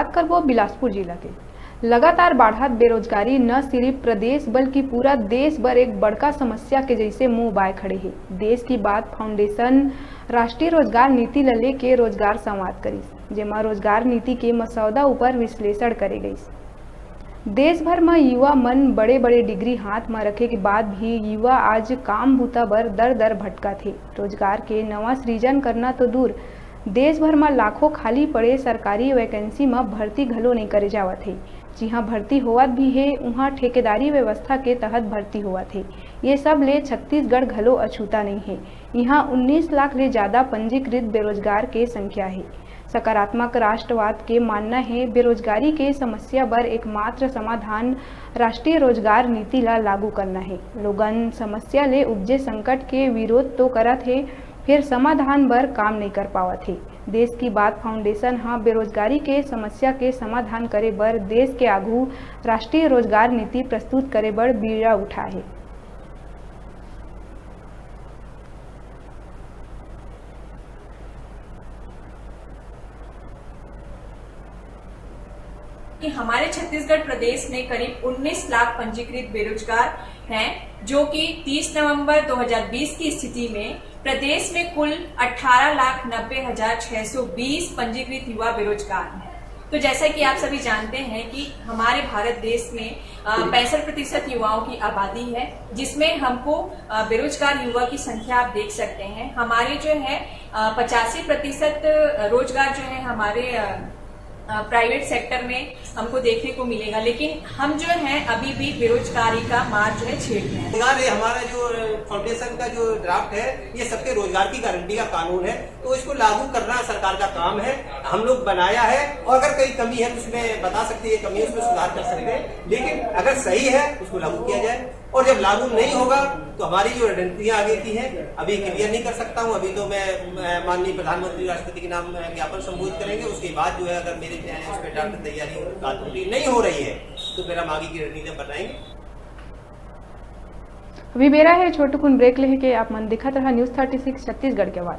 बात करबो बिलासपुर जिला के। लगातार बढ़त बेरोजगारी न सिर्फ प्रदेश बल्कि पूरा देश भर एक बड़का समस्या के जैसे मुंह बाय खड़े है। देश की बात फाउंडेशन राष्ट्रीय रोजगार नीति ल लेके रोजगार संवाद करिस, जेमा रोजगार नीति के मसौदा ऊपर विश्लेषण करे गईस। देश भर में युवा मन बड़े बड़े डिग्री हाथ में रखे के बाद भी युवा आज काम बूता बर दर दर भटका थे। रोजगार के नवा सृजन करना तो दूर, देश भर में लाखों खाली पड़े सरकारी वैकेंसी में भर्ती घलो नहीं करे जावत है। जहाँ भर्ती होवत भी है वहाँ ठेकेदारी व्यवस्था के तहत भर्ती होवत है। ये सब ले छत्तीसगढ़ घलो अछूता नहीं है। यहाँ 19 लाख ले ज्यादा पंजीकृत बेरोजगार के संख्या है। सकारात्मक राष्ट्रवाद के मानना है बेरोजगारी के समस्या पर एकमात्र समाधान राष्ट्रीय रोजगार नीति ला लागू करना है। लोगन समस्या ले उपजे संकट के विरोध तो करत है, फिर समाधान पर काम नहीं कर पावत है। देश की बात फाउंडेशन बेरोजगारी के समस्या के समाधान करे बर देश के आगू राष्ट्रीय रोजगार नीति प्रस्तुत करे बर बीड़ा उठा है। कि हमारे छत्तीसगढ़ प्रदेश में करीब 19 लाख पंजीकृत बेरोजगार हैं, जो कि 30 नवंबर 2020 की स्थिति में प्रदेश में कुल 18,90,620 पंजीकृत युवा बेरोजगार हैं। तो जैसा कि आप सभी जानते हैं कि हमारे भारत देश में 65% युवाओं की आबादी है, जिसमें हमको बेरोजगार युवा की संख्या आप देख सकते हैं। हमारे जो है 85% रोजगार जो है हमारे प्राइवेट सेक्टर में हमको देखने को मिलेगा, लेकिन हम जो है अभी भी बेरोजगारी का मार्ग जो है छेड़ रहे हैं। रोजगार हमारा जो फाउंडेशन का जो ड्राफ्ट है ये सबके रोजगार की गारंटी का कानून है, तो इसको लागू करना सरकार का काम है। हम लोग बनाया है और अगर कोई कमी है तो उसमें बता सकते हैं, कमी है उसमें सुधार कर सकते हैं, लेकिन अगर सही है उसको लागू किया जाए। और जब लागू नहीं होगा तो हमारी जो रणनीतियां आगे की है अभी क्लियर नहीं कर सकता हूं। अभी तो मैं माननीय प्रधानमंत्री राष्ट्रपति के नाम ज्ञापन संबोधित करेंगे, उसके बाद जो है अगर मेरे उस पर डॉक्टर तैयारी नहीं हो रही है तो फिर हम आगे की रणनीतियां बताएंगे। अभी बेरा है छोटू कुन ब्रेक लेके आप मन दिखत रहा न्यूज़ 36 छत्तीसगढ़ के आवाज।